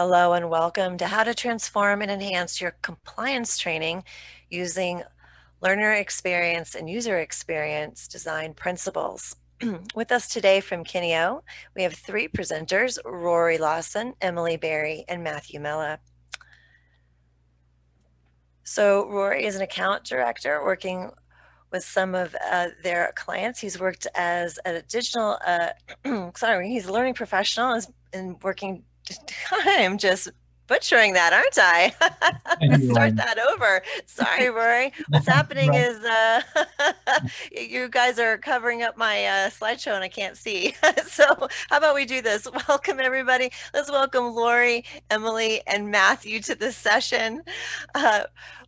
Hello and welcome to How to Transform and Enhance Your Compliance Training using Learner Experience and User Experience Design Principles. With us today from Kineo, we have three presenters, Rory Lawson, Emily Berry, and Matthew Mella. So Rory is an account director working with some of their clients. He's worked as a digital, he's a learning professional and working. I'm just butchering that, aren't I? Start that over. Sorry, Rory. What's happening is you guys are covering up my slideshow and I can't see. So how about we do this? Welcome, everybody. Let's welcome Lori, Emily, and Matthew to this session.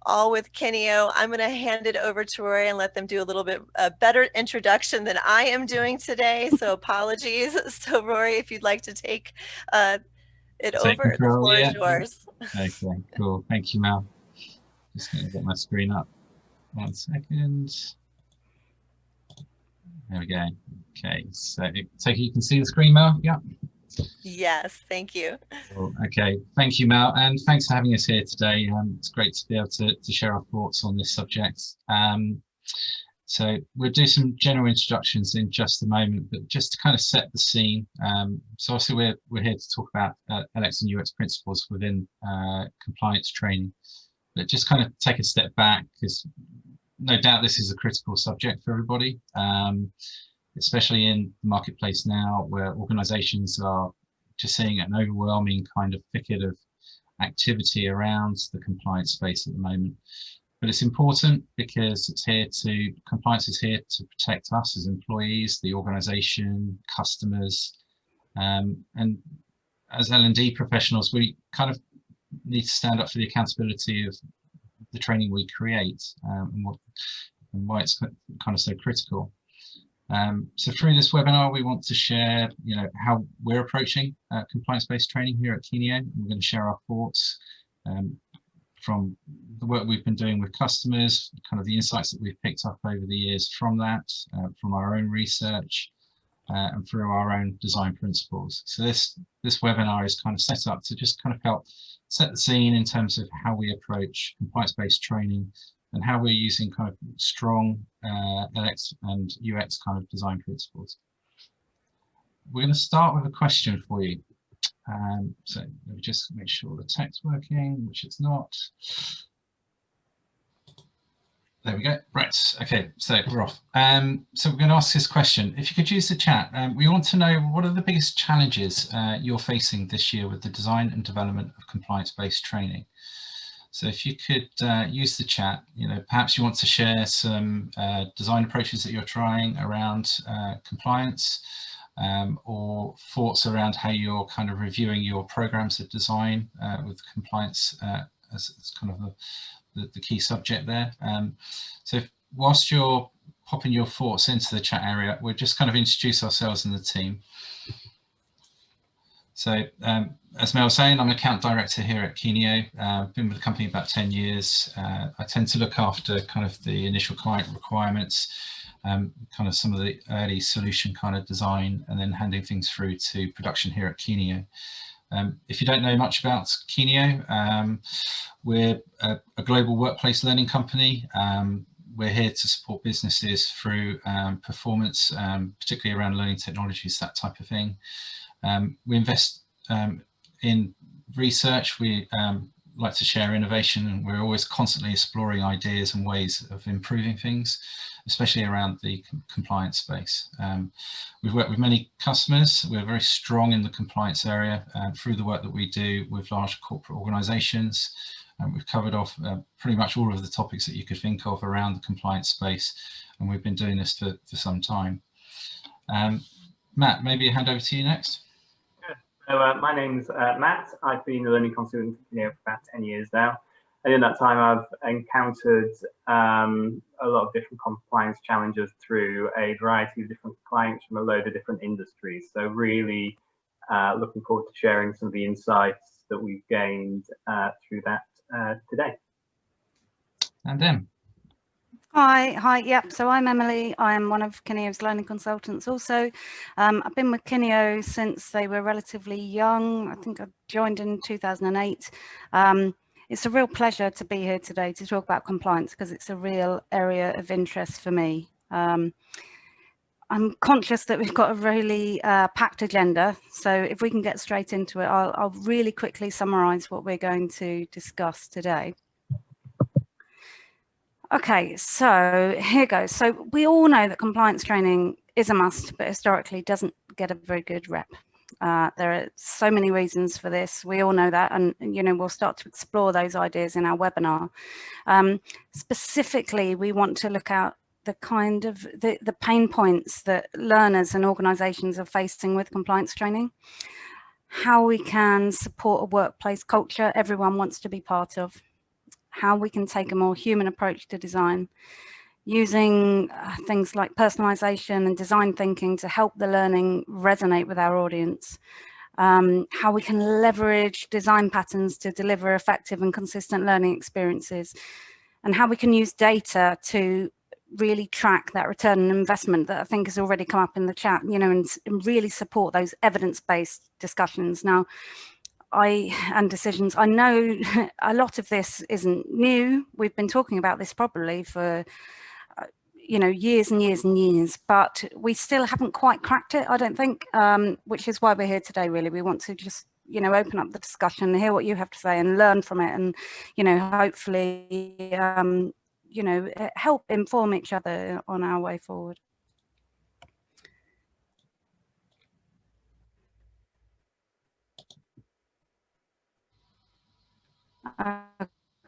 All with Kineo. I'm going to hand it over to Rory and let them do a little bit better introduction than I am doing today. So apologies. So Rory, if you'd like to take it over, the floor is yours. Okay, cool. Thank you, Mel. Just going to get my screen up. 1 second. There we go. Okay, so you can see the screen, Mel? Yeah. Yes, thank you. Cool. Okay, thank you, Mel, and thanks for having us here today. It's great to be able to share our thoughts on this subject. So we'll do some general introductions in just a moment, but just to kind of set the scene. So obviously we're here to talk about LX and UX principles within compliance training, but just kind of take a step back because no doubt this is a critical subject for everybody, especially in the marketplace now where organizations are just seeing an overwhelming kind of thicket of activity around the compliance space at the moment. But it's important because compliance is here to protect us as employees, the organization, customers, and as L&D professionals, we kind of need to stand up for the accountability of the training we create and why it's kind of so critical. So through this webinar, we want to share, how we're approaching compliance-based training here at Kineo. We're going to share our thoughts from the work we've been doing with customers, kind of the insights that we've picked up over the years from that, from our own research, and through our own design principles. So this webinar is kind of set up to just kind of help set the scene in terms of how we approach compliance-based training and how we're using kind of strong LX and UX kind of design principles. We're going to start with a question for you. So let me just make sure the tech's working, which it's not. There we go. Right. Okay. So we're off. So we're going to ask this question. If you could use the chat, we want to know what are the biggest challenges you're facing this year with the design and development of compliance-based training. So if you could use the chat, perhaps you want to share some design approaches that you're trying around compliance. Or thoughts around how you're kind of reviewing your programs of design with compliance as kind of the key subject there. So whilst you're popping your thoughts into the chat area, we'll just kind of introduce ourselves and the team. So as Mel was saying, I'm account director here at Kineo. I've been with the company about 10 years. I tend to look after kind of the initial client requirements, kind of some of the early solution kind of design, and then handing things through to production here at Kineo. If you don't know much about Kineo, we're a global workplace learning company. We're here to support businesses through performance, particularly around learning technologies, that type of thing. We invest in research. We like to share innovation, and we're always constantly exploring ideas and ways of improving things, especially around the compliance space. We've worked with many customers. We're very strong in the compliance area through the work that we do with large corporate organizations. We've covered off pretty much all of the topics that you could think of around the compliance space, and we've been doing this for some time. Matt, maybe a hand over to you next. So my name's Matt. I've been a learning consultant for about 10 years now. And in that time, I've encountered a lot of different compliance challenges through a variety of different clients from a load of different industries. So really looking forward to sharing some of the insights that we've gained through that today. And then. Hi, yep. So I'm Emily. I'm one of Kineo's learning consultants also. I've been with Kineo since they were relatively young. I think I joined in 2008. It's a real pleasure to be here today to talk about compliance because it's a real area of interest for me. I'm conscious that we've got a really packed agenda, so if we can get straight into it, I'll really quickly summarise what we're going to discuss today. Okay, so here goes. So we all know that compliance training is a must, but historically doesn't get a very good rep. There are so many reasons for this. We all know that, and you know, we'll start to explore those ideas in our webinar. Specifically, we want to look at the kind of the pain points that learners and organizations are facing with compliance training, how we can support a workplace culture everyone wants to be part of, how we can take a more human approach to design, using things like personalization and design thinking to help the learning resonate with our audience, how we can leverage design patterns to deliver effective and consistent learning experiences, and how we can use data to really track that return on investment that I think has already come up in the chat, you know, and really support those evidence-based discussions. Now, and decisions. I know a lot of this isn't new. We've been talking about this probably for, you know, years and years and years, but we still haven't quite cracked it, I don't think, which is why we're here today, really. We want to just, you know, open up the discussion, hear what you have to say and learn from it, and, you know, hopefully, you know, help inform each other on our way forward.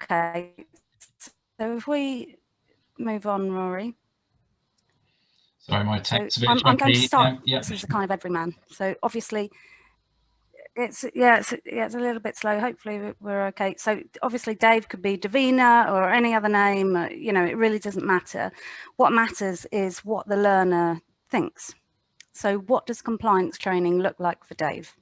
Okay, so if we move on, Rory. Sorry, my text so I'm going to start. This is a kind of everyman. So obviously, it's a little bit slow. Hopefully we're okay. So obviously Dave could be Davina or any other name. You know, it really doesn't matter. What matters is what the learner thinks. So what does compliance training look like for Dave?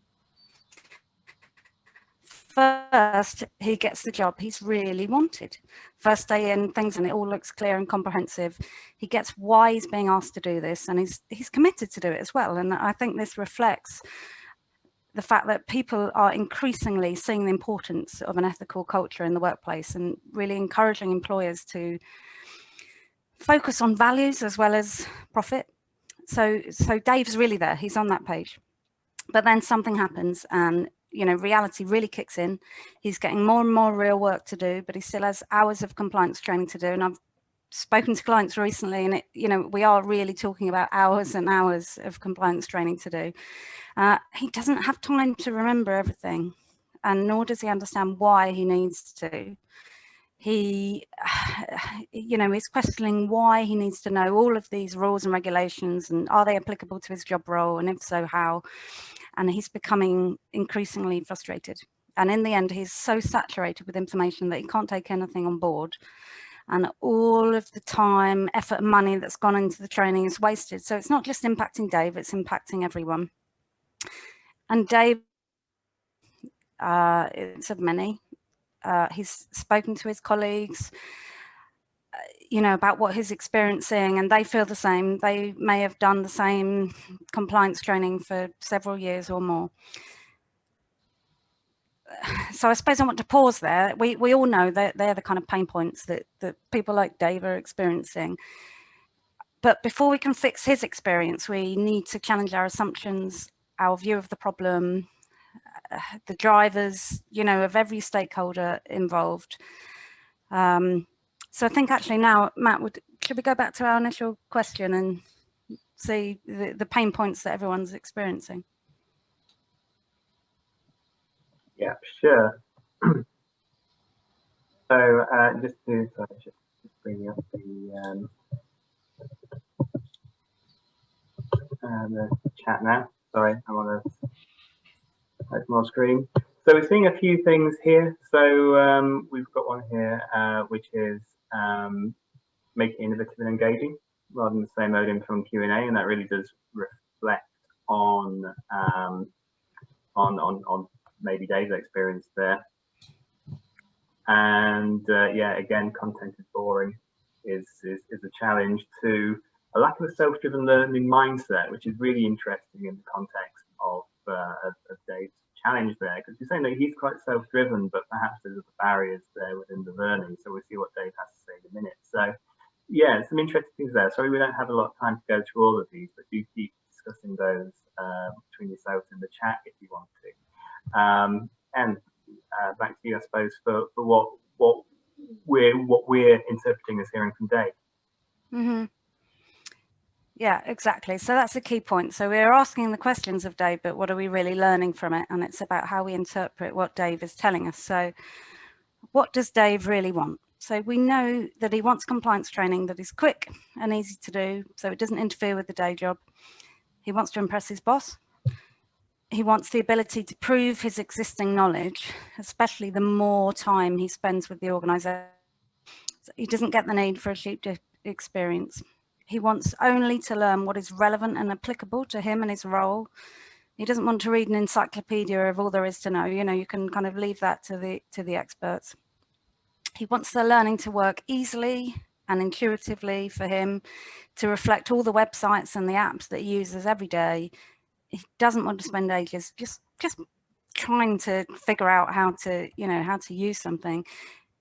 First, he gets the job he's really wanted. First day in, things, and it all looks clear and comprehensive. He gets why he's being asked to do this, and he's committed to do it as well. And I think this reflects the fact that people are increasingly seeing the importance of an ethical culture in the workplace and really encouraging employers to focus on values as well as profit. So Dave's really there, he's on that page. But then something happens and, you know, reality really kicks in. He's getting more and more real work to do, but he still has hours of compliance training to do. And I've spoken to clients recently, and you know, we are really talking about hours and hours of compliance training to do. He doesn't have time to remember everything, and nor does he understand why he needs to. He, you know, is questioning why he needs to know all of these rules and regulations, and are they applicable to his job role, and if so, how? And he's becoming increasingly frustrated. And in the end, he's so saturated with information that he can't take anything on board. And all of the time, effort and money that's gone into the training is wasted. So it's not just impacting Dave, it's impacting everyone. And Dave, it's of many. He's spoken to his colleagues, you know, about what he's experiencing, and they feel the same. They may have done the same compliance training for several years or more. So I suppose I want to pause there. We all know that they're the kind of pain points that people like Dave are experiencing. But before we can fix his experience, we need to challenge our assumptions, our view of the problem, the drivers, you know, of every stakeholder involved. So I think actually now, Matt, should we go back to our initial question and see the pain points that everyone's experiencing? Yeah, sure. So just bring up the chat now. Sorry, I'm on a small screen. So we're seeing a few things here. So we've got one here, which is make it innovative and engaging rather than the same modem from Q&A, and that really does reflect on maybe Dave's experience there. And yeah, again, content is boring. is a challenge to a lack of a self-driven learning mindset, which is really interesting in the context of Dave's challenge there, because you're saying that he's quite self-driven, but perhaps there's other barriers there within the learning. So we'll see what Dave has to say in a minute. So yeah, some interesting things there. Sorry, we don't have a lot of time to go through all of these, but do keep discussing those between yourselves in the chat if you want to. And back to you, I suppose, for what we're interpreting as hearing from Dave. Mm-hmm. Yeah, exactly. So that's a key point. So we're asking the questions of Dave, but what are we really learning from it? And it's about how we interpret what Dave is telling us. So what does Dave really want? So we know that he wants compliance training that is quick and easy to do, so it doesn't interfere with the day job. He wants to impress his boss. He wants the ability to prove his existing knowledge, especially the more time he spends with the organization. So he doesn't get the need for a sheep dip experience. He wants only to learn what is relevant and applicable to him and his role. He doesn't want to read an encyclopedia of all there is to know. You know, you can kind of leave that to the experts. He wants the learning to work easily and intuitively for him, to reflect all the websites and the apps that he uses every day. He doesn't want to spend ages just trying to figure out how to, you know, how to use something.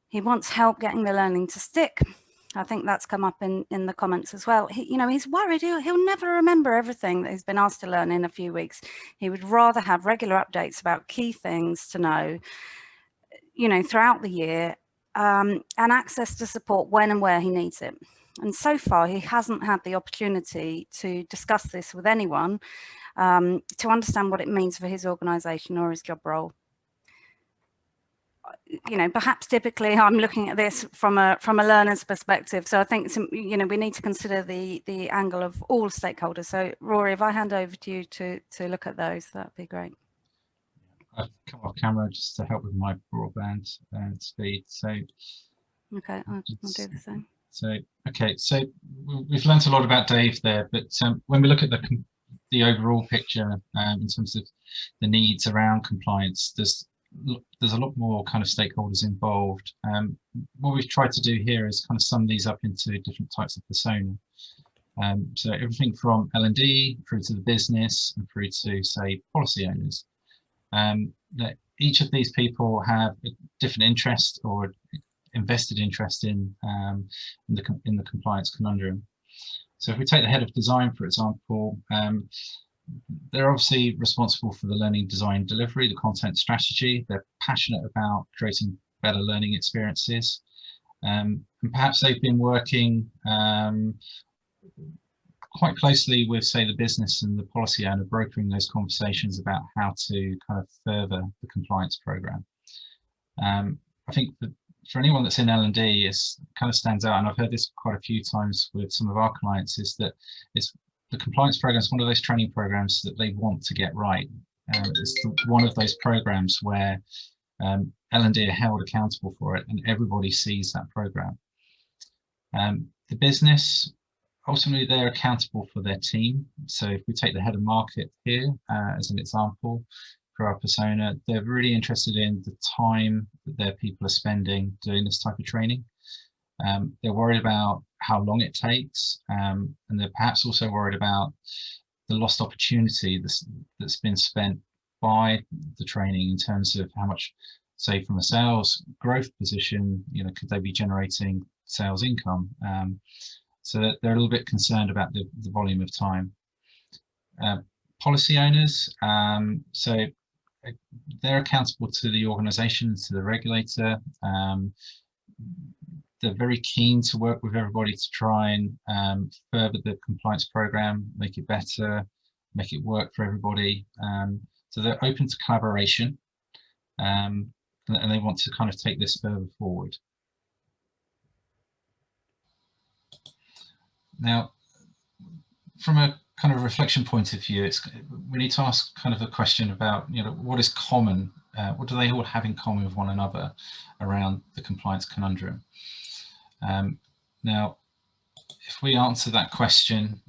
He wants help getting the learning to stick. I think that's come up in the comments as well. You know, he's worried he'll never remember everything that he's been asked to learn in a few weeks. He would rather have regular updates about key things to know, you know, throughout the year, and access to support when and where he needs it. And so far, he hasn't had the opportunity to discuss this with anyone, to understand what it means for his organisation or his job role. You know, perhaps typically I'm looking at this from a learner's perspective. So I think, you know, we need to consider the angle of all stakeholders. So Rory, if I hand over to you to look at those, that'd be great. I've come off camera just to help with my broadband speed. So okay, I'll do the same. So okay, so we've learned a lot about Dave there, but when we look at the overall picture in terms of the needs around compliance, there's a lot more kind of stakeholders involved. What we've tried to do here is kind of sum these up into different types of persona. So everything from L&D through to the business and through to, say, policy owners. That each of these people have a different interest or invested interest in the compliance conundrum. So if we take the head of design, for example, they're obviously responsible for the learning design delivery, the content strategy. They're passionate about creating better learning experiences. And perhaps they've been working quite closely with, say, the business and the policy owner, brokering those conversations about how to kind of further the compliance program. I think that for anyone that's in L&D, it kind of stands out, and I've heard this quite a few times with some of our clients, is that the compliance program is one of those training programs that they want to get right. It's one of those programs where L&D are held accountable for it, and everybody sees that program. The business, ultimately, they're accountable for their team. So if we take the head of market here as an example, for our persona, they're really interested in the time that their people are spending doing this type of training. They're worried about how long it takes, and they're perhaps also worried about the lost opportunity that's been spent by the training in terms of how much, say, from a sales growth position, you know, could they be generating sales income? So that they're a little bit concerned about the volume of time. Policy owners, so they're accountable to the organisation, to the regulator. They're very keen to work with everybody to try and further the compliance program, make it better, make it work for everybody. So they're open to collaboration, and they want to kind of take this further forward. Now, from a kind of reflection point of view, we need to ask kind of a question about, you know, what is common? What do they all have in common with one another around the compliance conundrum? Now, if we answer that question,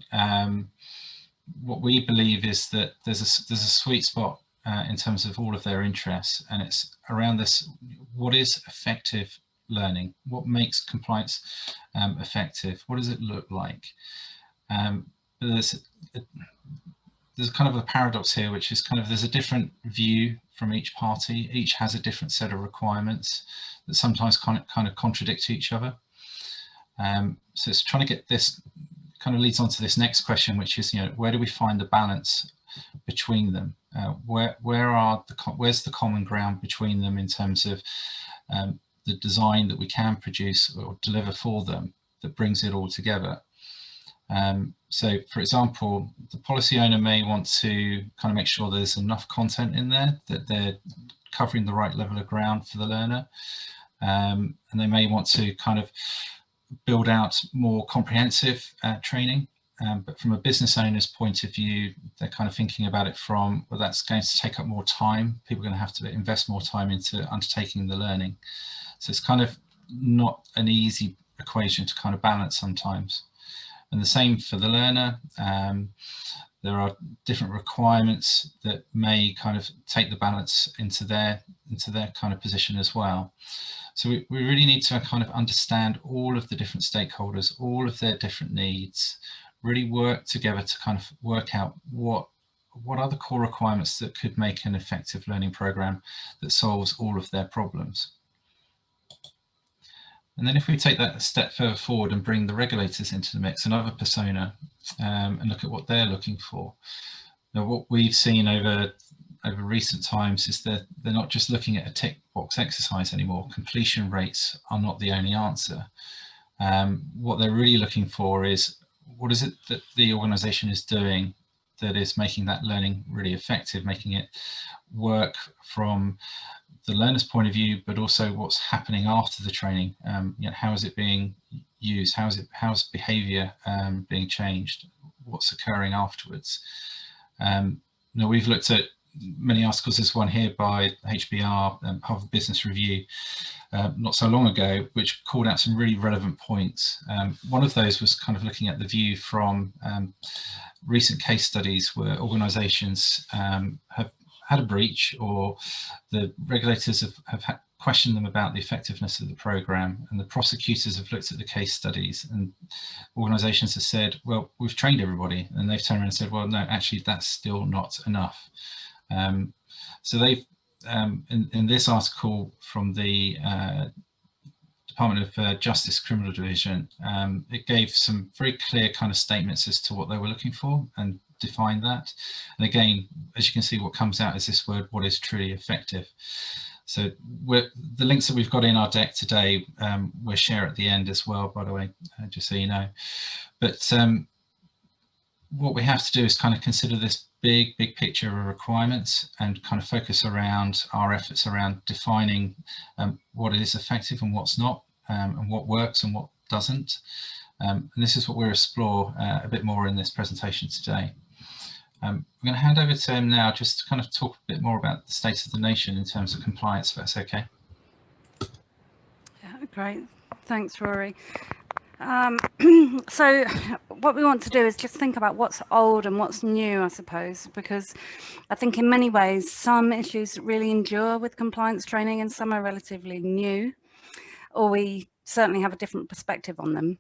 what we believe is that there's a sweet spot in terms of all of their interests, and it's around this: what is effective learning? What makes compliance effective? What does it look like? There's kind of a paradox here, which is kind of there's a different view from each party. Each has a different set of requirements that sometimes kind of contradict each other. So it's trying to get this, kind of leads on to this next question, which is, where do we find the balance between them? Where's the common ground between them in terms of the design that we can produce or deliver for them that brings it all together? So, for example, the policy owner may want to kind of make sure there's enough content in there, that they're covering the right level of ground for the learner, and they may want to kind of build out more comprehensive training. But from a business owner's point of view, they're kind of thinking about it from, well, that's going to take up more time. People are going to have to invest more time into undertaking the learning. So it's kind of not an easy equation to kind of balance sometimes. And the same for the learner. There are different requirements that may kind of take the balance into their kind of position as well. So we really need to kind of understand all of the different stakeholders, all of their different needs, really work together to kind of work out what are the core requirements that could make an effective learning program that solves all of their problems. And then if we take that a step further forward and bring the regulators into the mix, another persona, and look at what they're looking for. Now, what we've seen over recent times is that they're not just looking at a tick box exercise anymore. Completion rates are not the only answer. What they're really looking for is, what is it that the organization is doing that is making that learning really effective, making it work from the learner's point of view, but also what's happening after the training. How is it being used? How's behavior being changed? What's occurring afterwards? We've looked at many articles, this one here by HBR, Harvard Business Review, not so long ago, which called out some really relevant points. One of those was kind of looking at the view from recent case studies where organizations have had a breach, or the regulators have questioned them about the effectiveness of the program, and the prosecutors have looked at the case studies, and organizations have said, well, we've trained everybody, and they've turned around and said, well, no, actually that's still not enough. So they've in this article from the Department of Justice Criminal Division, it gave some very clear kind of statements as to what they were looking for and defined that. And again, as you can see, what comes out is this word, what is truly effective. So the links that we've got in our deck today, we'll share at the end as well, by the way, just so you know. But what we have to do is kind of consider this big picture of requirements and kind of focus around our efforts around defining what is effective and what's not, and what works and what doesn't. And this is what we'll explore a bit more in this presentation today. I'm going to hand over to him now just to kind of talk a bit more about the state of the nation in terms of compliance, if that's okay. Yeah, great. Thanks, Rory. So what we want to do is just think about what's old and what's new, I suppose, because I think in many ways some issues really endure with compliance training and some are relatively new, or we certainly have a different perspective on them.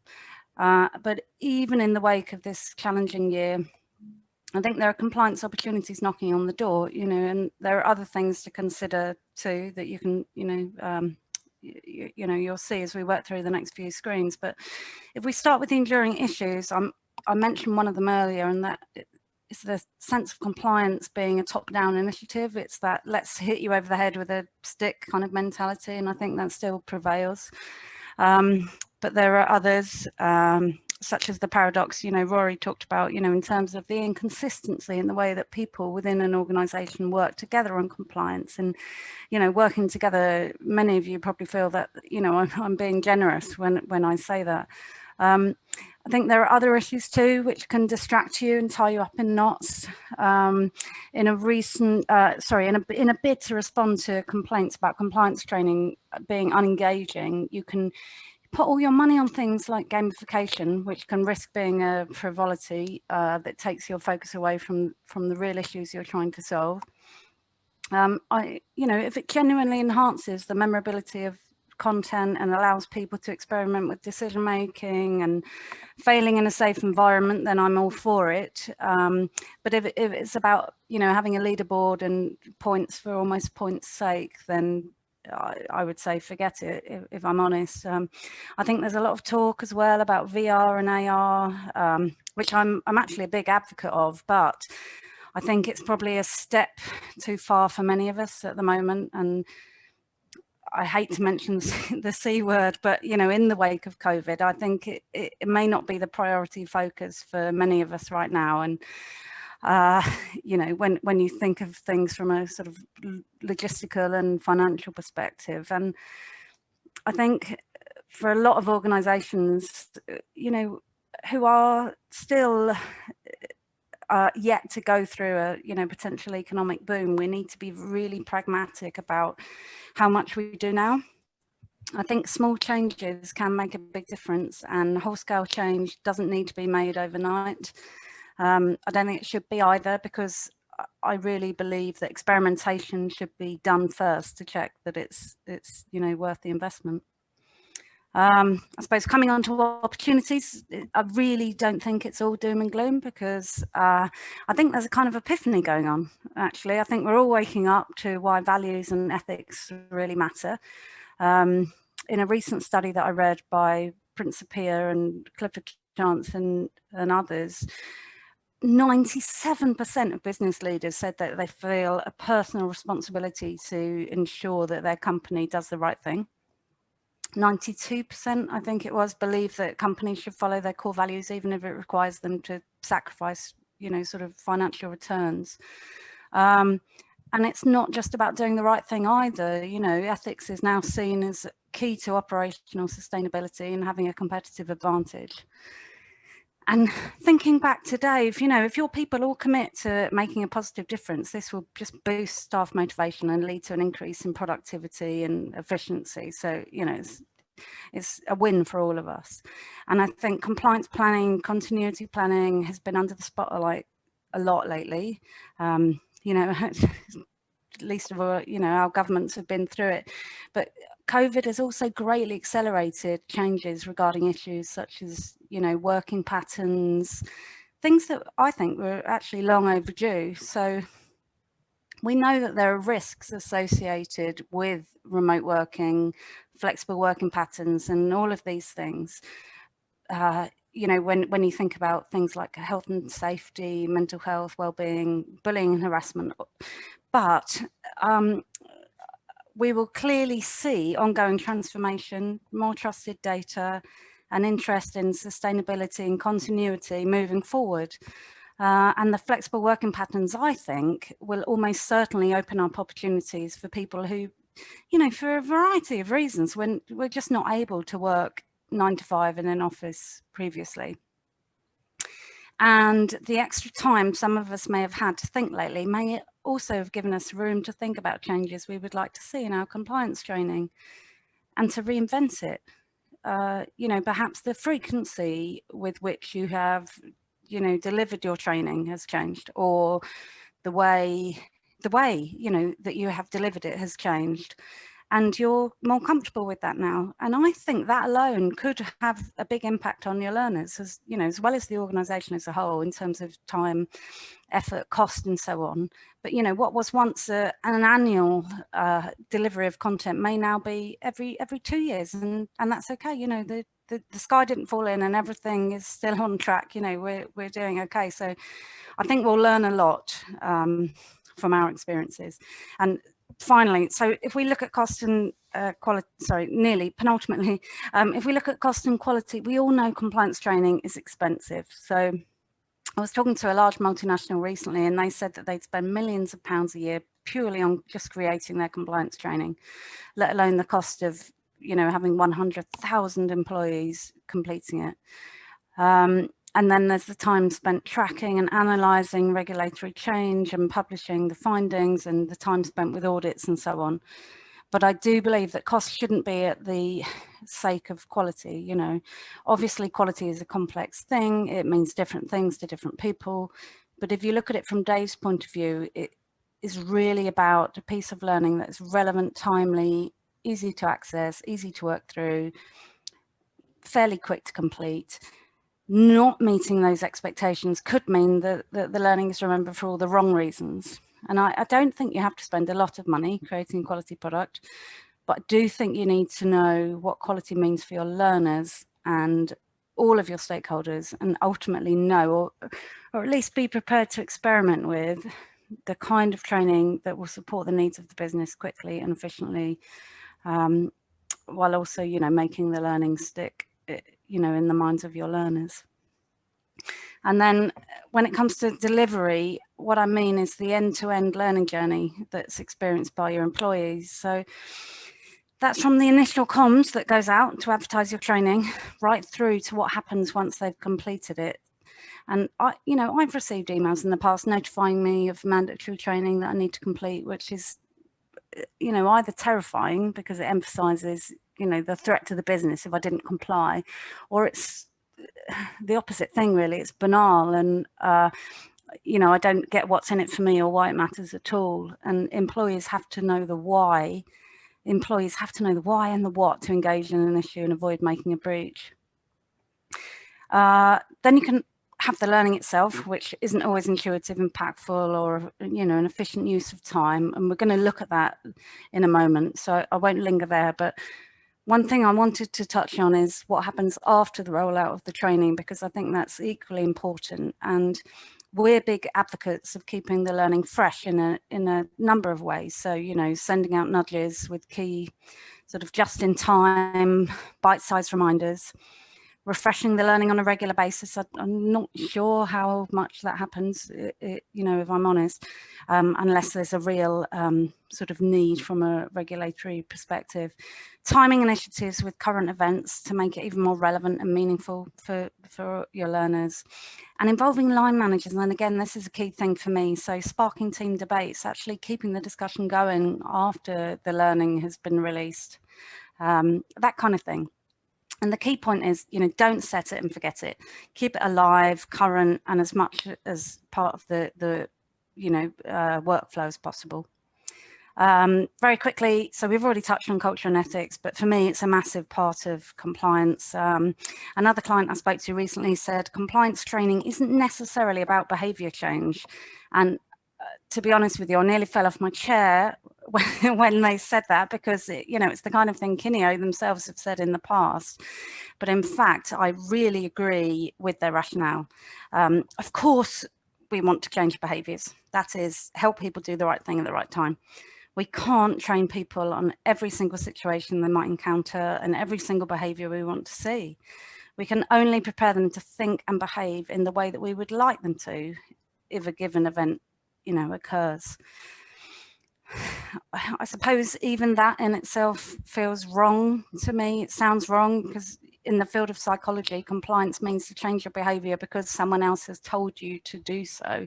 But even in the wake of this challenging year, I think there are compliance opportunities knocking on the door, and there are other things to consider too that you can, you'll see as we work through the next few screens. But if we start with the enduring issues, I mentioned one of them earlier, and that is the sense of compliance being a top-down initiative. It's that let's hit you over the head with a stick kind of mentality, and I think that still prevails. But there are others, such as the paradox, Rory talked about, in terms of the inconsistency in the way that people within an organization work together on compliance, and, working together. Many of you probably feel that, I'm being generous when I say that. I think there are other issues too, which can distract you and tie you up in knots. In a recent, in a bid to respond to complaints about compliance training being unengaging, you can put all your money on things like gamification, which can risk being a frivolity that takes your focus away from the real issues you're trying to solve. If it genuinely enhances the memorability of content and allows people to experiment with decision making and failing in a safe environment, then I'm all for it. But if it's about, having a leaderboard and points for almost points' sake, then I would say forget it, if I'm honest. I think there's a lot of talk as well about VR and AR, which I'm actually a big advocate of, but I think it's probably a step too far for many of us at the moment. And I hate to mention the C word, but, in the wake of COVID, I think it may not be the priority focus for many of us right now. And when you think of things from a sort of logistical and financial perspective, and I think for a lot of organizations, who are still yet to go through a potential economic boom, we need to be really pragmatic about how much we do now. I think small changes can make a big difference, and whole-scale change doesn't need to be made overnight. I don't think it should be either, because I really believe that experimentation should be done first to check that it's worth the investment. I suppose coming on to opportunities, I really don't think it's all doom and gloom, because I think there's a kind of epiphany going on, actually. I think we're all waking up to why values and ethics really matter. In a recent study that I read by Principia and Clifford Chance and others, 97% of business leaders said that they feel a personal responsibility to ensure that their company does the right thing. 92%, I think it was, believe that companies should follow their core values, even if it requires them to sacrifice, sort of financial returns. And it's not just about doing the right thing either. Ethics is now seen as key to operational sustainability and having a competitive advantage. And thinking back to Dave, if your people all commit to making a positive difference, this will just boost staff motivation and lead to an increase in productivity and efficiency. So, it's a win for all of us. And I think compliance planning, continuity planning has been under the spotlight a lot lately. Least of all, our governments have been through it. But COVID has also greatly accelerated changes regarding issues such as, working patterns, things that I think were actually long overdue. So we know that there are risks associated with remote working, flexible working patterns, and all of these things. When you think about things like health and safety, mental health, well-being, bullying and harassment. But we will clearly see ongoing transformation, more trusted data, and interest in sustainability and continuity moving forward. And the flexible working patterns, I think, will almost certainly open up opportunities for people who, for a variety of reasons, when we're just not able to work 9 to 5 in an office previously. And the extra time some of us may have had to think lately may also have given us room to think about changes we would like to see in our compliance training and to reinvent it. Perhaps the frequency with which you have, delivered your training has changed, or the way, that you have delivered it has changed. And you're more comfortable with that now. And I think that alone could have a big impact on your learners, as well as the organisation as a whole, in terms of time, effort, cost, and so on. But what was once an annual delivery of content may now be every 2 years, and that's okay. The sky didn't fall in, and everything is still on track. We're doing okay. So I think we'll learn a lot from our experiences. And finally, so if we look at cost and quality, penultimately, if we look at cost and quality, we all know compliance training is expensive. So I was talking to a large multinational recently, and they said that they'd spend millions of pounds a year purely on just creating their compliance training, let alone the cost of, having 100,000 employees completing it. And then there's the time spent tracking and analysing regulatory change and publishing the findings, and the time spent with audits and so on. But I do believe that cost shouldn't be at the sake of quality. Obviously quality is a complex thing. It means different things to different people. But if you look at it from Dave's point of view, it is really about a piece of learning that's relevant, timely, easy to access, easy to work through, fairly quick to complete. Not meeting those expectations could mean that the learning is remembered for all the wrong reasons. And I don't think you have to spend a lot of money creating a quality product, but I do think you need to know what quality means for your learners and all of your stakeholders, and ultimately know, or at least be prepared to experiment with the kind of training that will support the needs of the business quickly and efficiently, while also, making the learning stick, in the minds of your learners. And then when it comes to delivery, what I mean is the end-to-end learning journey that's experienced by your employees. So that's from the initial comms that goes out to advertise your training, right through to what happens once they've completed it. And I've received emails in the past notifying me of mandatory training that I need to complete, which is, either terrifying because it emphasizes, the threat to the business if I didn't comply, or it's the opposite thing, really. It's banal, and I don't get what's in it for me or why it matters at all. And employees have to know the why. Employees have to know the why and the what to engage in an issue and avoid making a breach. Then you can have the learning itself, which isn't always intuitive, impactful, or an efficient use of time. And we're going to look at that in a moment, so I won't linger there. But one thing I wanted to touch on is what happens after the rollout of the training, because I think that's equally important. And we're big advocates of keeping the learning fresh in a number of ways. So, sending out nudges with key sort of just-in-time, bite-sized reminders, refreshing the learning on a regular basis. I'm not sure how much that happens, if I'm honest, unless there's a real sort of need from a regulatory perspective. Timing initiatives with current events to make it even more relevant and meaningful for your learners, and involving line managers. And again, this is a key thing for me. So sparking team debates, actually keeping the discussion going after the learning has been released, that kind of thing. And the key point is, don't set it and forget it. Keep it alive, current, and as much as part of the workflow as possible. Very quickly, so we've already touched on culture and ethics, but for me, it's a massive part of compliance. Another client I spoke to recently said compliance training isn't necessarily about behavior change. And to be honest with you, I nearly fell off my chair when they said that, because it's the kind of thing Kineo themselves have said in the past. But in fact, I really agree with their rationale. Of course, we want to change behaviours. That is, help people do the right thing at the right time. We can't train people on every single situation they might encounter and every single behaviour we want to see. We can only prepare them to think and behave in the way that we would like them to if a given event occurs. I suppose even that in itself feels wrong to me. It sounds wrong because in the field of psychology, compliance means to change your behavior because someone else has told you to do so.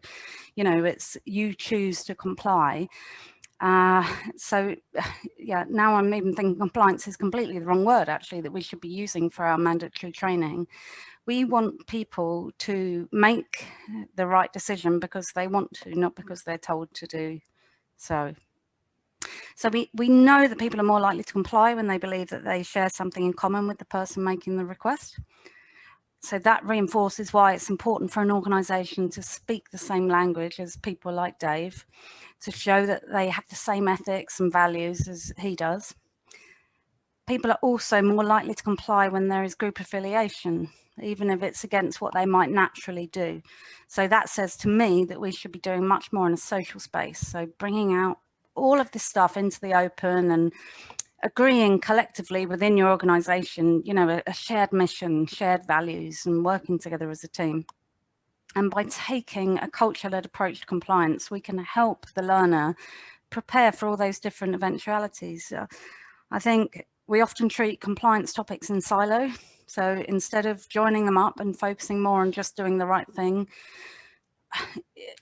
It's you choose to comply. So yeah, now I'm even thinking compliance is completely the wrong word, actually, that we should be using for our mandatory training. We want people to make the right decision because they want to, not because they're told to do so. So we know that people are more likely to comply when they believe that they share something in common with the person making the request. So that reinforces why it's important for an organisation to speak the same language as people like Dave, to show that they have the same ethics and values as he does. People are also more likely to comply when there is group affiliation, even if it's against what they might naturally do. So that says to me that we should be doing much more in a social space. So bringing out all of this stuff into the open and agreeing collectively within your organisation, a shared mission, shared values, and working together as a team. And by taking a culture-led approach to compliance, we can help the learner prepare for all those different eventualities. I think we often treat compliance topics in silo. So instead of joining them up and focusing more on just doing the right thing,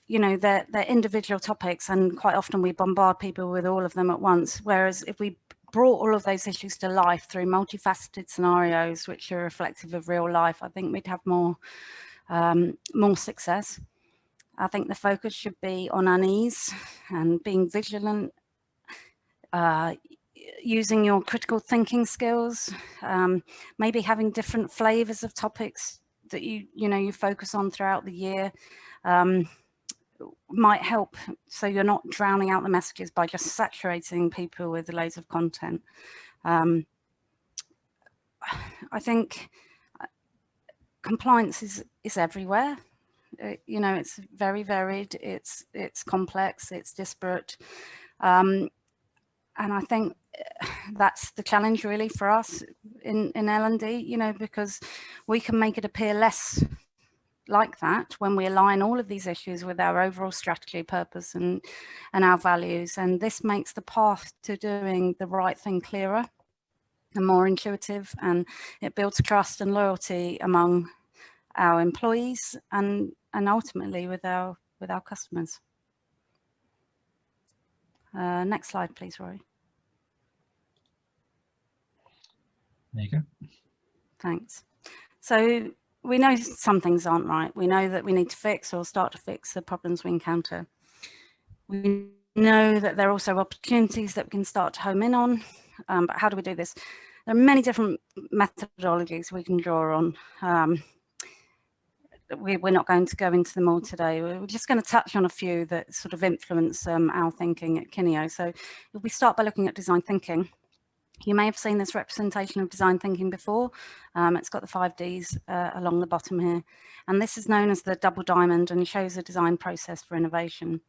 they're individual topics, and quite often we bombard people with all of them at once. Whereas if we brought all of those issues to life through multifaceted scenarios, which are reflective of real life, I think we'd have more success. I think the focus should be on unease and being vigilant, using your critical thinking skills, maybe having different flavors of topics that you focus on throughout the year, might help, so you're not drowning out the messages by just saturating people with loads of content. I think compliance is everywhere. It's very varied, it's complex, it's disparate, and I think that's the challenge really for us in L&D, because we can make it appear less like that when we align all of these issues with our overall strategy, purpose, and our values. And this makes the path to doing the right thing clearer and more intuitive, and it builds trust and loyalty among our employees and ultimately with our customers. Next slide, please, Rory. There you go. Thanks. So we know some things aren't right. We know that we need to fix or start to fix the problems we encounter. We know that there are also opportunities that we can start to home in on, but how do we do this? There are many different methodologies we can draw on. We're not going to go into them all today. We're just going to touch on a few that sort of influence our thinking at Kineo. So if we start by looking at design thinking, you may have seen this representation of design thinking before. It's got the 5 Ds along the bottom here. And this is known as the double diamond and shows a design process for innovation.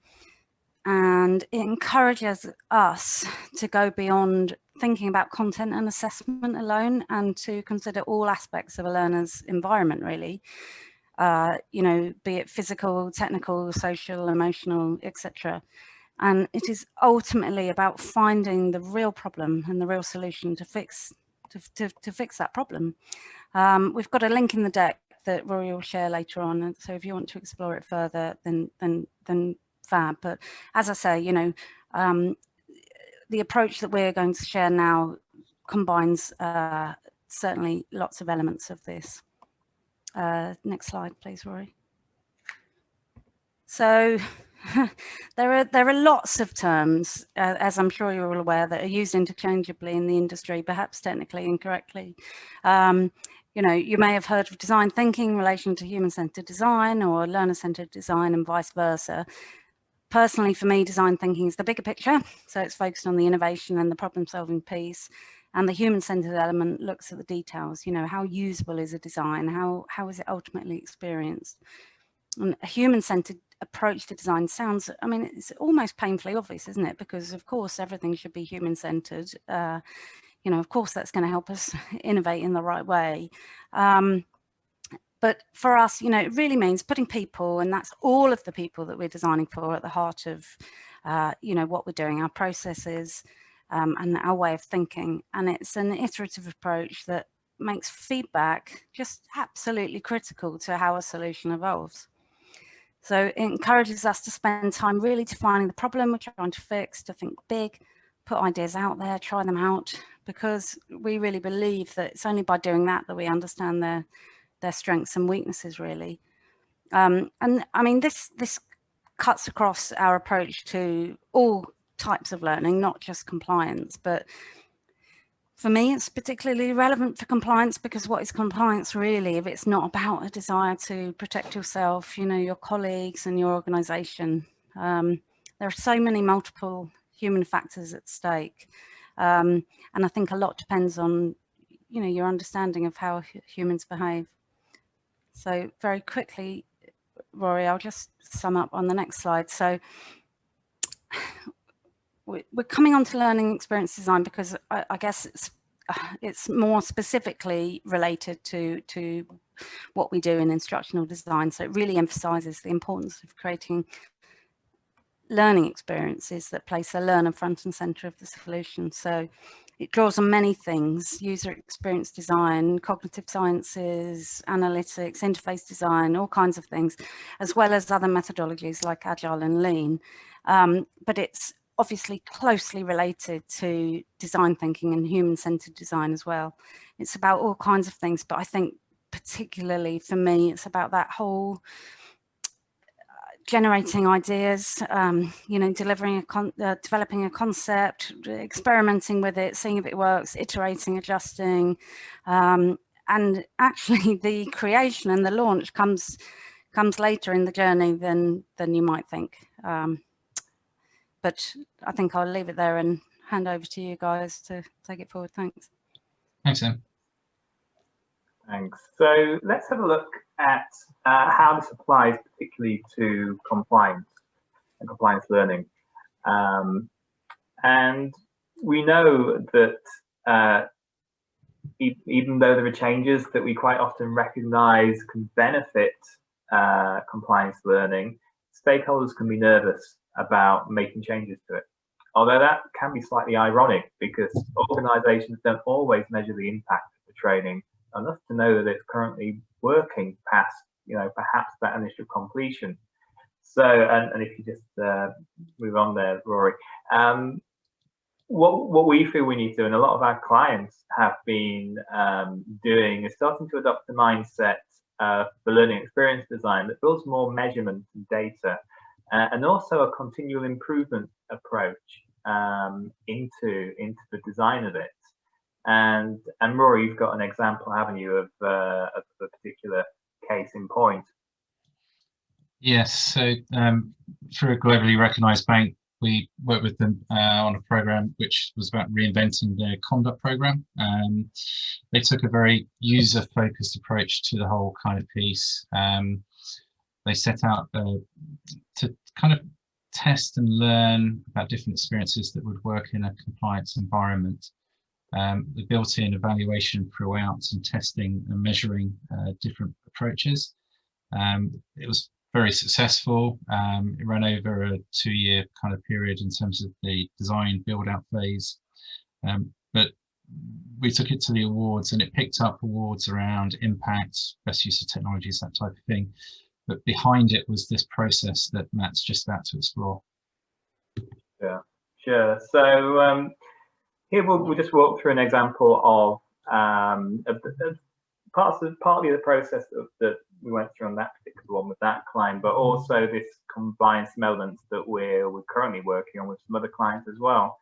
And it encourages us to go beyond thinking about content and assessment alone, and to consider all aspects of a learner's environment, really. Be it physical, technical, social, emotional, etc. And it is ultimately about finding the real problem and the real solution to fix that problem. We've got a link in the deck that Rory will share later on, so if you want to explore it further, then fab. But as I say, the approach that we're going to share now combines certainly lots of elements of this. Next slide, please, Rory. So there are lots of terms, as I'm sure you're all aware, that are used interchangeably in the industry, perhaps technically incorrectly. You may have heard of design thinking in relation to human-centered design or learner-centered design and vice versa. Personally, for me, design thinking is the bigger picture. So it's focused on the innovation and the problem-solving piece. And the human-centered element looks at the details, how usable is a design? How is it ultimately experienced? And a human-centered approach to design sounds, it's almost painfully obvious, isn't it? Because of course, everything should be human-centered. Of course, that's going to help us innovate in the right way. But for us, it really means putting people, and that's all of the people that we're designing for, at the heart of, what we're doing, our processes, and our way of thinking. And it's an iterative approach that makes feedback just absolutely critical to how a solution evolves. So it encourages us to spend time really defining the problem we're trying to fix, to think big, put ideas out there, try them out, because we really believe that it's only by doing that that we understand their strengths and weaknesses, really. This cuts across our approach to all types of learning, not just compliance. But for me, it's particularly relevant for compliance, because what is compliance really if it's not about a desire to protect yourself, your colleagues and your organization? There are so many multiple human factors at stake. And I think a lot depends on, your understanding of how humans behave. So very quickly, Rory, I'll just sum up on the next slide. So we're coming on to learning experience design because I guess it's more specifically related to what we do in instructional design. So it really emphasizes the importance of creating learning experiences that place a learner front and center of the solution. So it draws on many things: user experience design, cognitive sciences, analytics, interface design, all kinds of things, as well as other methodologies like Agile and Lean. But it's obviously closely related to design thinking and human-centered design as well. It's about all kinds of things, but I think particularly for me, it's about that whole generating ideas, you know, developing a concept, experimenting with it, seeing if it works, iterating, adjusting, and actually the creation and the launch comes later in the journey than you might think. But I think I'll leave it there and hand over to you guys to take it forward. Thanks. Thanks, Em. Thanks. So let's have a look at how this applies particularly to compliance and compliance learning. And we know that even though there are changes that we quite often recognize can benefit compliance learning, stakeholders can be nervous about making changes to it. Although that can be slightly ironic because organizations don't always measure the impact of the training enough to know that it's currently working past, you know, perhaps that initial completion. So, and if you just move on there, Rory, what we feel we need to do, and a lot of our clients have been doing, is starting to adopt the mindset for learning experience design that builds more measurement and data, and also a continual improvement approach into the design of it. And Rory, you've got an example, haven't you, of a particular case in point? Yes. So through a globally recognized bank, we worked with them on a program which was about reinventing their conduct program. They took a very user-focused approach to the whole kind of piece. They set out to kind of test and learn about different experiences that would work in a compliance environment. They built in evaluation throughout and testing and measuring different approaches. It was very successful. It ran over a 2-year kind of period in terms of the design build out phase. But we took it to the awards and it picked up awards around impact, best use of technologies, that type of thing. But behind it was this process that Matt's just about to explore. Yeah, sure. So here we'll just walk through an example of partly the process that we went through on that particular one with that client, but also this compliance element that we're currently working on with some other clients as well.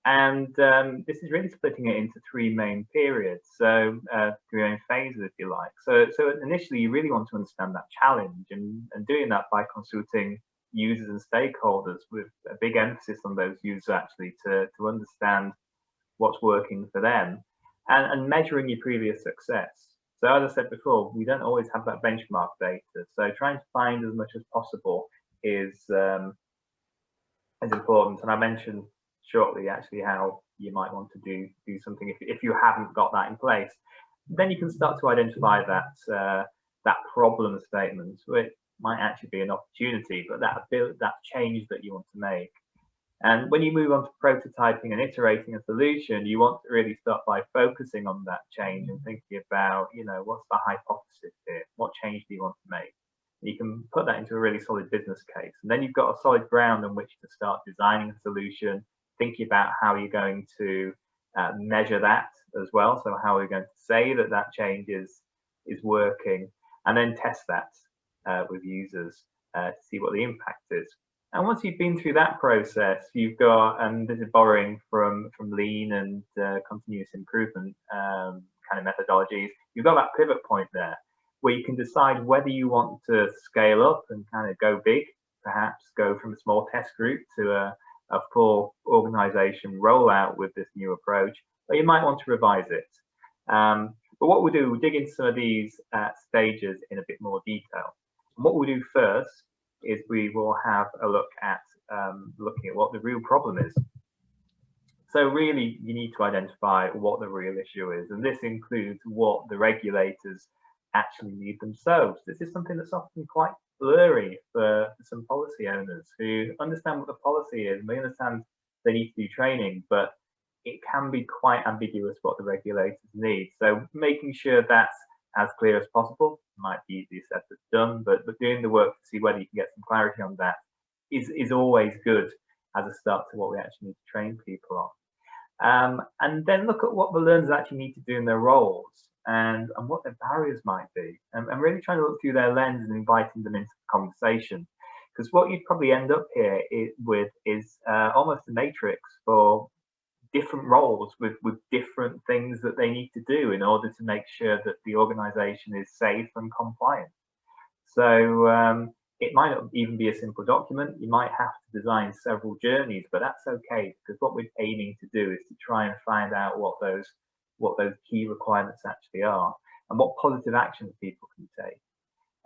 And this is really splitting it into 3 main periods, so 3 main phases, if you like. So initially, you really want to understand that challenge, and doing that by consulting users and stakeholders with a big emphasis on those users actually to understand what's working for them, and measuring your previous success. So as I said before, we don't always have that benchmark data. So trying to find as much as possible is important. And I mentioned shortly actually how you might want to do something if you haven't got that in place. Then you can start to identify that problem statement, which might actually be an opportunity, but that change that you want to make. And when you move on to prototyping and iterating a solution, you want to really start by focusing on that change and thinking about, you know, what's the hypothesis here? What change do you want to make? You can put that into a really solid business case. And then you've got a solid ground on which to start designing a solution, thinking about how you're going to measure that as well. So how are we going to say that that change is working, and then test that with users to see what the impact is. And once you've been through that process, you've got, and this is borrowing from lean and continuous improvement kind of methodologies, you've got that pivot point there where you can decide whether you want to scale up and kind of go big, perhaps go from a small test group to a full organization rollout with this new approach, or you might want to revise it. But what we'll do, we'll dig into some of these stages in a bit more detail. And what we'll do first is we will have a look at looking at what the real problem is. So really, you need to identify what the real issue is, and this includes what the regulators actually need themselves. This is something that's often quite blurry for some policy owners who understand what the policy is, and they understand they need to do training, but it can be quite ambiguous what the regulators need. So making sure that's as clear as possible might be easier said than done, but doing the work to see whether you can get some clarity on that is always good as a start to what we actually need to train people on. And then look at what the learners actually need to do in their roles and what their barriers might be, and really trying to look through their lens and inviting them into the conversation. Because what you'd probably end up here with is almost a matrix for different roles with different things that they need to do in order to make sure that the organization is safe and compliant. So it might not even be a simple document. You might have to design several journeys, but that's okay, because what we're aiming to do is to try and find out what those key requirements actually are and what positive actions people can take.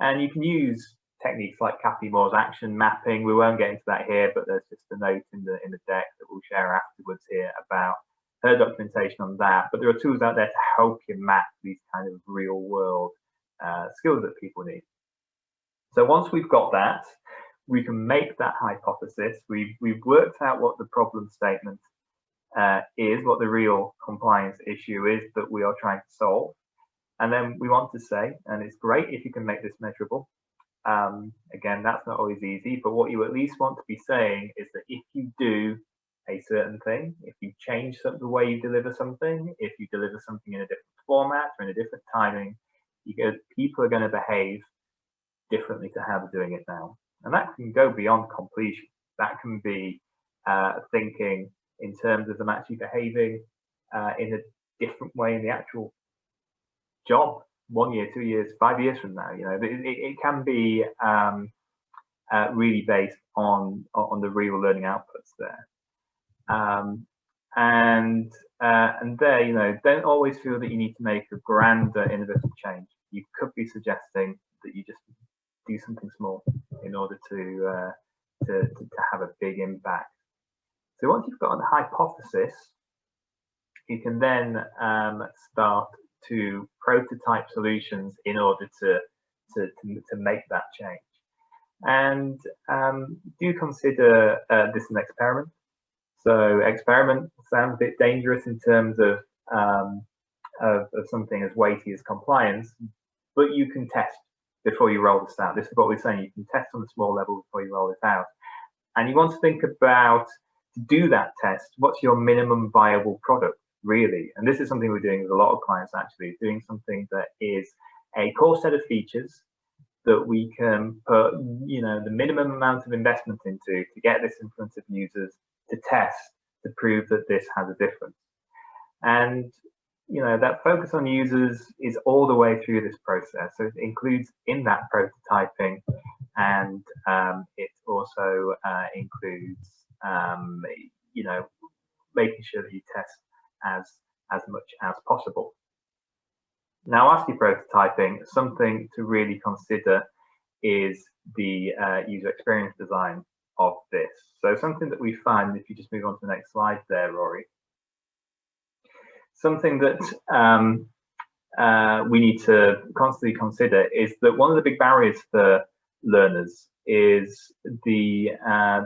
And you can use techniques like Kathy Moore's action mapping. We won't get into that here, but there's just a note in the deck that we'll share afterwards here about her documentation on that. But there are tools out there to help you map these kind of real world skills that people need. So once we've got that, we can make that hypothesis. We've worked out what the problem statement is, what the real compliance issue is that we are trying to solve. And then we want to say, and it's great if you can make this measurable. Again, that's not always easy, but what you at least want to be saying is that if you do a certain thing, if you change the way you deliver something, if you deliver something in a different format or in a different timing, people are going to behave differently to how they're doing it now. And that can go beyond completion. That can be thinking in terms of them actually behaving in a different way in the actual job 1 year, 2 years, 5 years from now. You know, it can be really based on the real learning outputs there. And there, you know, don't always feel that you need to make a grander innovative change. You could be suggesting that you just do something small in order to have a big impact. So once you've got a hypothesis, you can then start to prototype solutions in order to make that change. And do consider this an experiment. So experiment sounds a bit dangerous in terms of something as weighty as compliance, but you can test before you roll this out. This is what we're saying. You can test on a small level before you roll it out. And you want to think about, to do that test, what's your minimum viable product, really? And this is something we're doing with a lot of clients, actually, doing something that is a core set of features that we can put, you know, the minimum amount of investment into to get this in front of users, to test, to prove that this has a difference. And you know, that focus on users is all the way through this process. So it includes in that prototyping, and it also includes, you know, making sure that you test as much as possible. Now, after prototyping, something to really consider is the user experience design of this. So something that we find, if you just move on to the next slide there, Rory, something that we need to constantly consider is that one of the big barriers for learners is the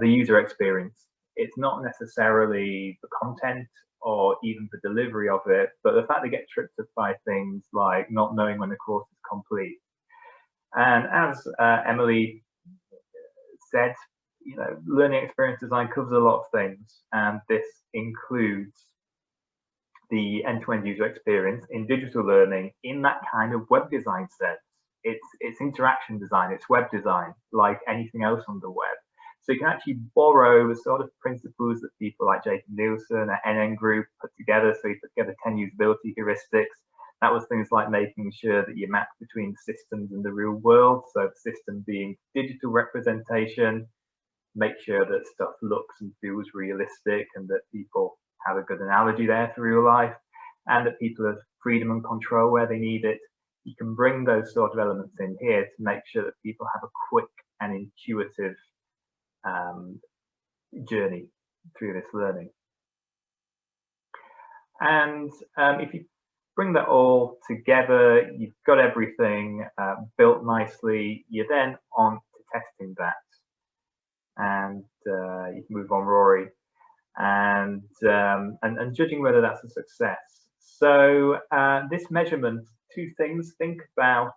user experience. It's not necessarily the content or even the delivery of it, but the fact they get tripped up by things like not knowing when the course is complete. And as Emily said, you know, learning experience design covers a lot of things, and this includes the end-to-end user experience in digital learning in that kind of web design sense. It's interaction design, it's web design, like anything else on the web. So you can actually borrow the sort of principles that people like Jacob Nielsen at NN Group put together. So you put together 10 usability heuristics. That was things like making sure that you map between systems and the real world. So the system being digital representation, make sure that stuff looks and feels realistic and that people have a good analogy there for real life, and that people have freedom and control where they need it. You can bring those sort of elements in here to make sure that people have a quick and intuitive journey through this learning. And if you bring that all together, you've got everything built nicely, you're then on to testing that. And you can move on, Rory. And judging whether that's a success. So this measurement, two things: think about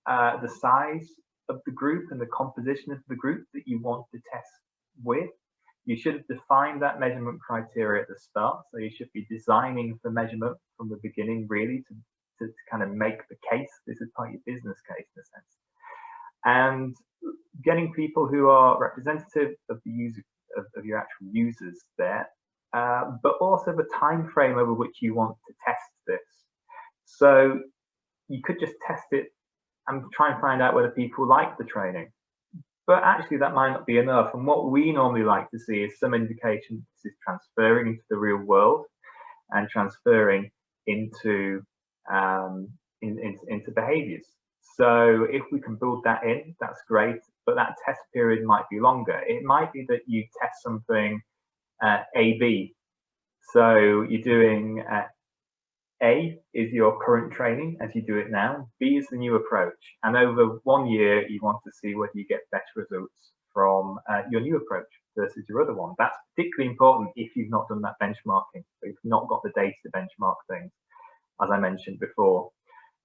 the size of the group and the composition of the group that you want to test with. You should have defined that measurement criteria at the start, so you should be designing for measurement from the beginning, really, to kind of make the case. This is part of your business case in a sense. and getting people who are representative of the user, of your actual users there, but also the time frame over which you want to test this. So you could just test it and try and find out whether people like the training. But actually that might not be enough. And what we normally like to see is some indication this is transferring into the real world and transferring into into behaviors. So if we can build that in, that's great, but that test period might be longer. It might be that you test something A/B. So you're doing A is your current training as you do it now, B is the new approach. And over 1 year, you want to see whether you get better results from your new approach versus your other one. That's particularly important if you've not done that benchmarking, if you've not got the data to benchmark things, as I mentioned before.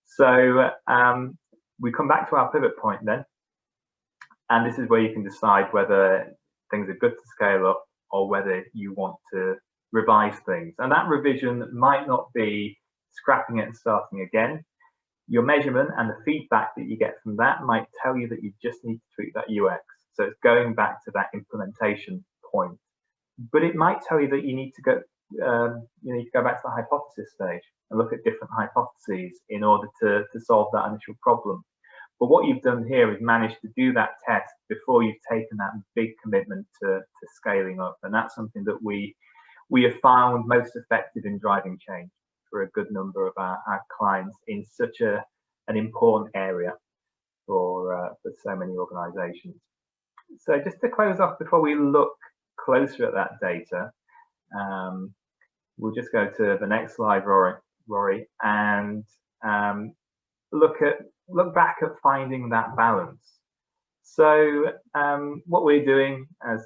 So we come back to our pivot point then, and this is where you can decide whether things are good to scale up or whether you want to revise things. And that revision might not be scrapping it and starting again. Your measurement and the feedback that you get from that might tell you that you just need to tweak that UX. So it's going back to that implementation point. But it might tell you that you need to go, you need to go back to the hypothesis stage and look at different hypotheses in order to solve that initial problem. But what you've done here is managed to do that test before you've taken that big commitment to scaling up. And that's something that we have found most effective in driving change for a good number of our clients in such an important area for so many organizations. So just to close off before we look closer at that data, we'll just go to the next slide, Rory, and look back at finding that balance. So what we're doing, as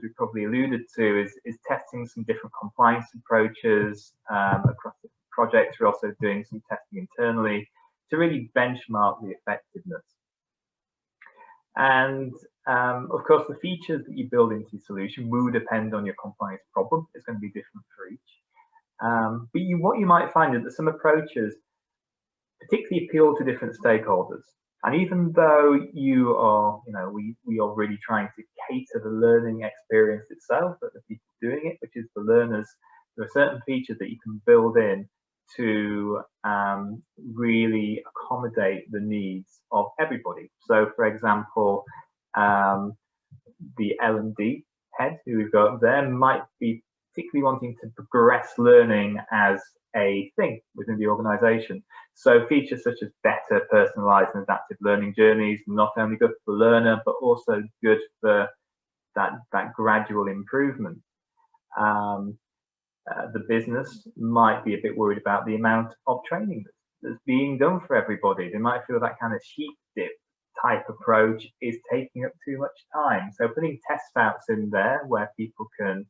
we probably alluded to, is testing some different compliance approaches across the projects. We're also doing some testing internally to really benchmark the effectiveness. And of course, the features that you build into your solution will depend on your compliance problem. It's going to be different for each. But what you might find is that some approaches particularly appeal to different stakeholders. And even though you are, we are really trying to cater the learning experience itself, but the people doing it, which is the learners, there are certain features that you can build in to really accommodate the needs of everybody. So, for example, the L&D head who we've got there might be particularly wanting to progress learning as a thing within the organization. So features such as better personalized and adaptive learning journeys, not only good for the learner, but also good for that gradual improvement. The business might be a bit worried about the amount of training that's being done for everybody. They might feel that kind of sheep dip type approach is taking up too much time. So putting test outs in there where people can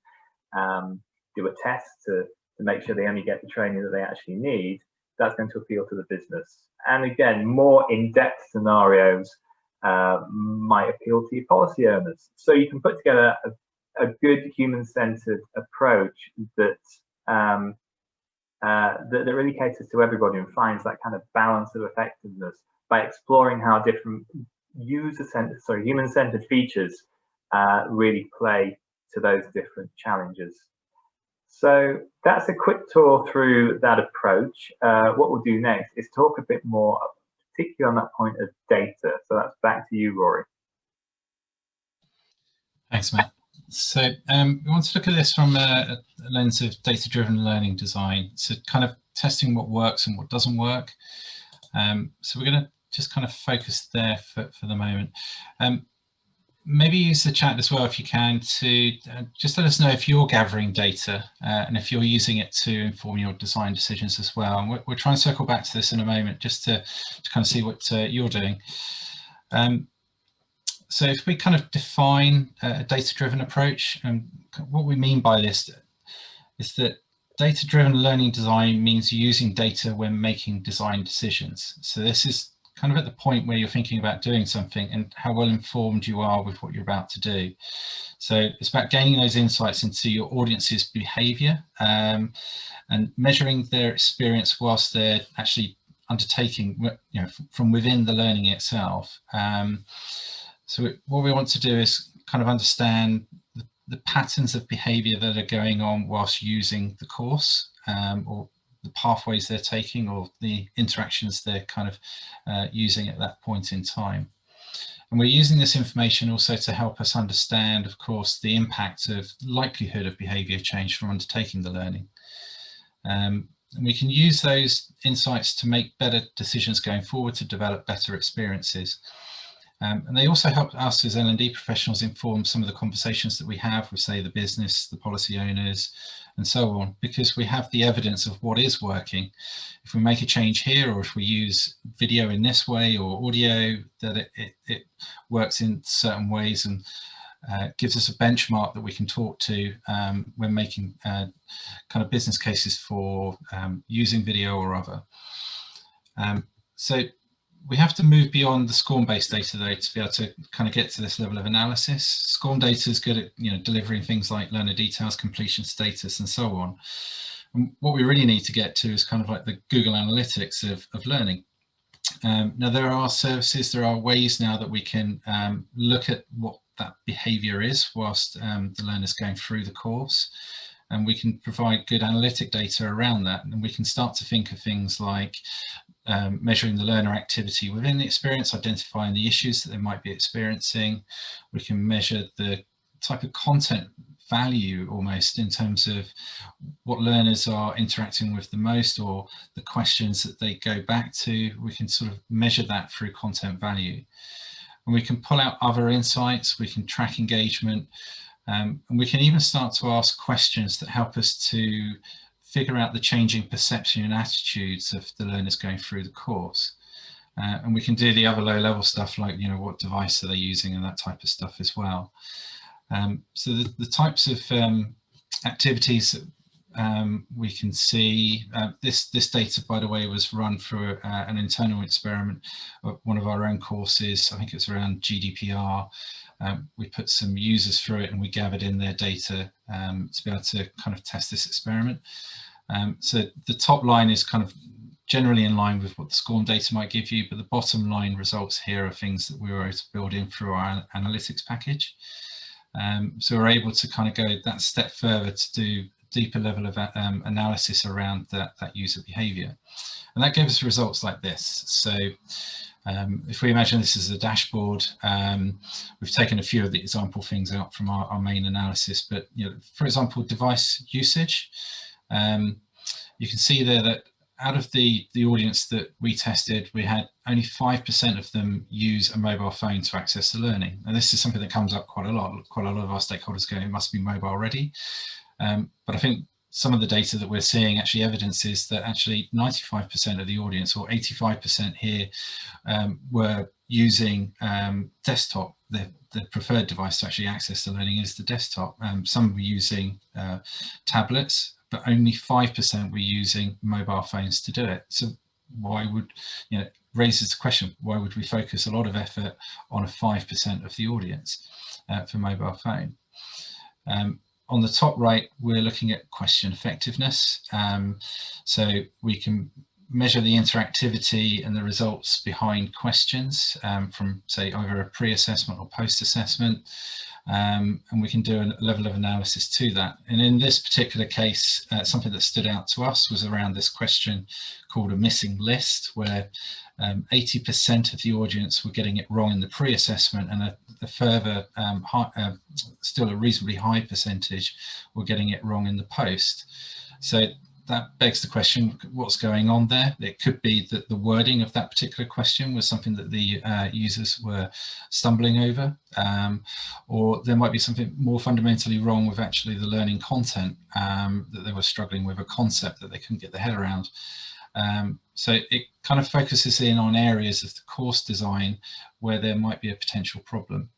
do a test to make sure they only get the training that they actually need, that's going to appeal to the business. And again, more in-depth scenarios might appeal to your policy owners. So you can put together a good human-centered approach that that really caters to everybody and finds that kind of balance of effectiveness by exploring how different human-centered features really play to those different challenges. So that's a quick tour through that approach. What we'll do next is talk a bit more, particularly on that point of data. So that's back to you, Rory. Thanks, Matt. So we want to look at this from a lens of data-driven learning design. So kind of testing what works and what doesn't work. So we're going to just kind of focus there for the moment. Maybe use the chat as well if you can to just let us know if you're gathering data and if you're using it to inform your design decisions as well. And we'll try and circle back to this in a moment just to kind of see what you're doing. So if we kind of define a data-driven approach, and what we mean by this is that data-driven learning design means using data when making design decisions. So this is kind of at the point where you're thinking about doing something and how well informed you are with what you're about to do. So it's about gaining those insights into your audience's behavior and measuring their experience whilst they're actually undertaking, you know, from within the learning itself. So what we want to do is kind of understand the patterns of behaviour that are going on whilst using the course, or the pathways they're taking, or the interactions they're kind of using at that point in time. And we're using this information also to help us understand, of course, the impact of likelihood of behaviour change from undertaking the learning. And we can use those insights to make better decisions going forward, to develop better experiences. And they also help us as L&D professionals inform some of the conversations that we have with, say, the business, the policy owners, and so on, because we have the evidence of what is working. If we make a change here, or if we use video in this way, or audio, that it works in certain ways, and gives us a benchmark that we can talk to when making kind of business cases for using video or other. So we have to move beyond the SCORM-based data, though, to be able to kind of get to this level of analysis. SCORM data is good at, you know, delivering things like learner details, completion status, and so on. And what we really need to get to is kind of like the Google Analytics of learning. Now, there are services, there are ways now that we can look at what that behaviour is whilst the learner's going through the course, and we can provide good analytic data around that, and we can start to think of things like measuring the learner activity within the experience, identifying the issues that they might be experiencing. We can measure the type of content value, almost, in terms of what learners are interacting with the most, or the questions that they go back to. We can sort of measure that through content value. And we can pull out other insights, we can track engagement, and we can even start to ask questions that help us to figure out the changing perception and attitudes of the learners going through the course. And we can do the other low level stuff, like, you know, what device are they using, and that type of stuff as well. So the types of activities that we can see, this data, by the way, was run through an internal experiment of one of our own courses. I think it's around GDPR. We put some users through it, and we gathered in their data to be able to kind of test this experiment. So the top line is kind of generally in line with what the SCORM data might give you, but the bottom line results here are things that we were able to build in through our analytics package. So we're able to kind of go that step further to do a deeper level of analysis around that user behavior. And that gave us results like this. So if we imagine this is a dashboard, we've taken a few of the example things out from our main analysis, but, you know, for example, device usage. You can see there that out of the audience that we tested, we had only 5% of them use a mobile phone to access the learning. And this is something that comes up quite a lot. Quite a lot of our stakeholders go, it must be mobile ready. But I think some of the data that we're seeing actually evidences that actually 95% of the audience, or 85% here, were using desktop. The preferred device to actually access the learning is the desktop. Some were using tablets, but only 5% were using mobile phones to do it. So why would, you know, raises the question, why would we focus a lot of effort on a 5% of the audience for mobile phone? On the top right, we're looking at question effectiveness. So we can measure the interactivity and the results behind questions from, say, either a pre-assessment or post-assessment. And we can do a level of analysis to that. And in this particular case, something that stood out to us was around this question called a missing list, where 80% of the audience were getting it wrong in the pre-assessment, and a further, still a reasonably high percentage were getting it wrong in the post. So that begs the question, what's going on there? It could be that the wording of that particular question was something that the users were stumbling over, or there might be something more fundamentally wrong with actually the learning content, that they were struggling with a concept that they couldn't get their head around. So it kind of focuses in on areas of the course design where there might be a potential problem.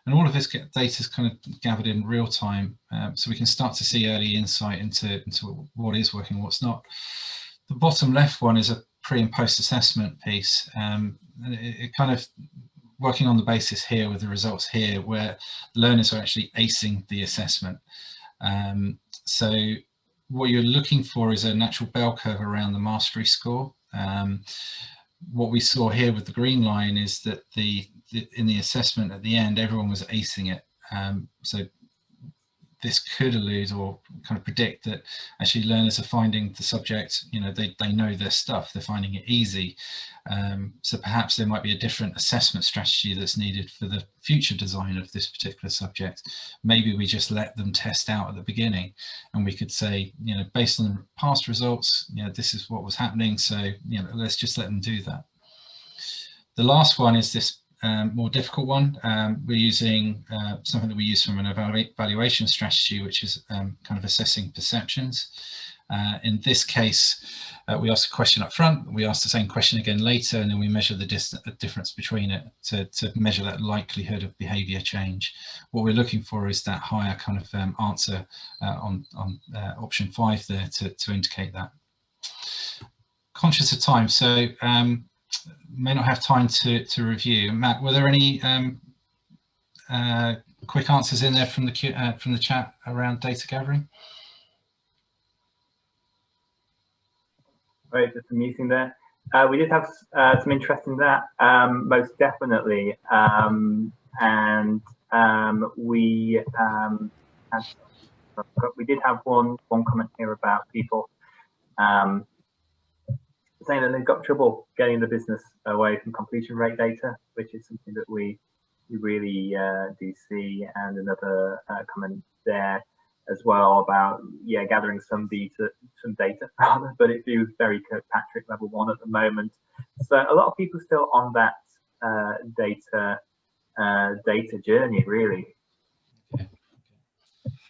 And all of this data is kind of gathered in real time, so we can start to see early insight into what is working, what's not. The bottom left one is a pre and post assessment piece. And it kind of working on the basis here with the results here, where learners are actually acing the assessment. So what you're looking for is a natural bell curve around the mastery score. What we saw here with the green line is that in the assessment at the end, everyone was acing it. So this could allude or kind of predict that actually learners are finding the subject, they know their stuff, they're finding it easy. So perhaps there might be a different assessment strategy that's needed for the future design of this particular subject. Maybe we just let them test out at the beginning, and we could say, based on past results, this is what was happening. So, let's just let them do that. The last one is this more difficult one. We're using something that we use from an evaluation strategy, which is kind of assessing perceptions. In this case, we ask a question up front, we ask the same question again later, and then we measure the difference between it to measure that likelihood of behavior change. What we're looking for is that higher kind of answer on option 5 there to indicate that. Conscious of time, so may not have time to review. Matt, were there any quick answers in there from the chat around data gathering? Right, just a meeting there. We did have some interest in that, most definitely, and we did have one comment here about people saying that they've got trouble getting the business away from completion rate data, which is something that we really do see, and another comment there as well about gathering some data but it feels very Kirkpatrick level 1 at the moment. So a lot of people still on that data journey, really. Okay.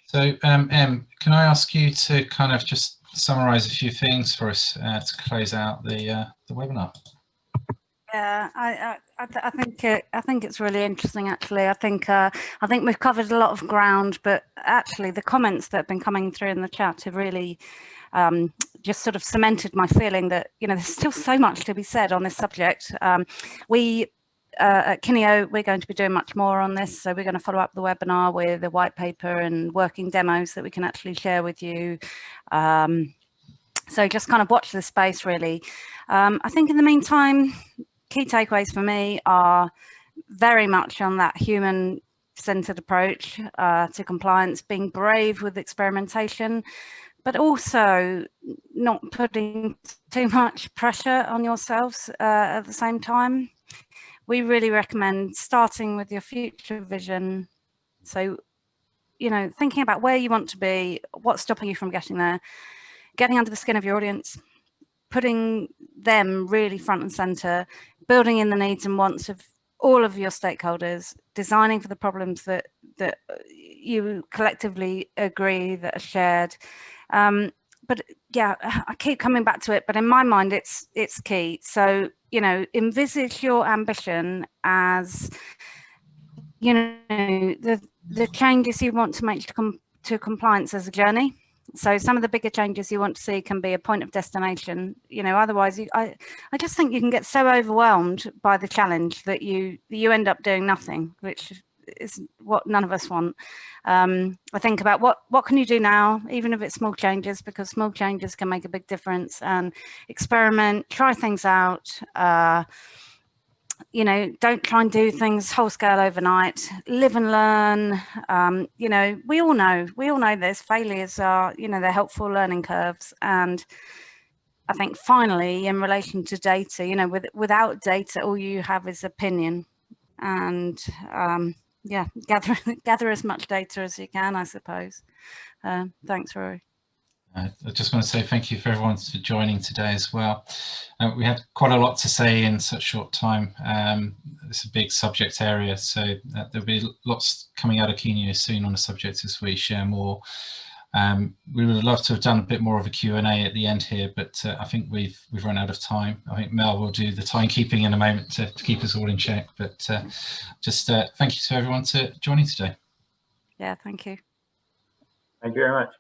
So Em, can I ask you to kind of just summarize a few things for us to close out the webinar? Yeah, I think it's really interesting. Actually, I think we've covered a lot of ground, but actually the comments that have been coming through in the chat have really just sort of cemented my feeling that there's still so much to be said on this subject. We at Kineo, we're going to be doing much more on this, so we're going to follow up the webinar with a white paper and working demos that we can actually share with you. So just kind of watch this space, really. I think in the meantime, key takeaways for me are very much on that human-centered approach to compliance, being brave with experimentation, but also not putting too much pressure on yourselves at the same time. We really recommend starting with your future vision. So, thinking about where you want to be, what's stopping you from getting there, getting under the skin of your audience, putting them really front and center, building in the needs and wants of all of your stakeholders, designing for the problems that you collectively agree that are shared. But yeah, I keep coming back to it, but in my mind, it's key. So, envisage your ambition as, the changes you want to make to compliance as a journey. So some of the bigger changes you want to see can be a point of destination. Otherwise, I just think you can get so overwhelmed by the challenge that you end up doing nothing, which is what none of us want. I think about what can you do now, even if it's small changes, because small changes can make a big difference. And experiment, try things out. Don't try and do things whole scale overnight. Live and learn. We all know this. Failures are, they're helpful learning curves. And I think finally, in relation to data, without data, all you have is opinion. And gather as much data as you can, I suppose. Thanks, Rory. I just want to say thank you for everyone for joining today as well. We had quite a lot to say in such short time. It's a big subject area, so there'll be lots coming out of Kineo soon on the subject as we share more. We would love to have done a bit more of a Q&A at the end here, but I think we've run out of time. I think Mel will do the timekeeping in a moment to keep us all in check. But just thank you to everyone for joining today. Yeah, thank you. Thank you very much.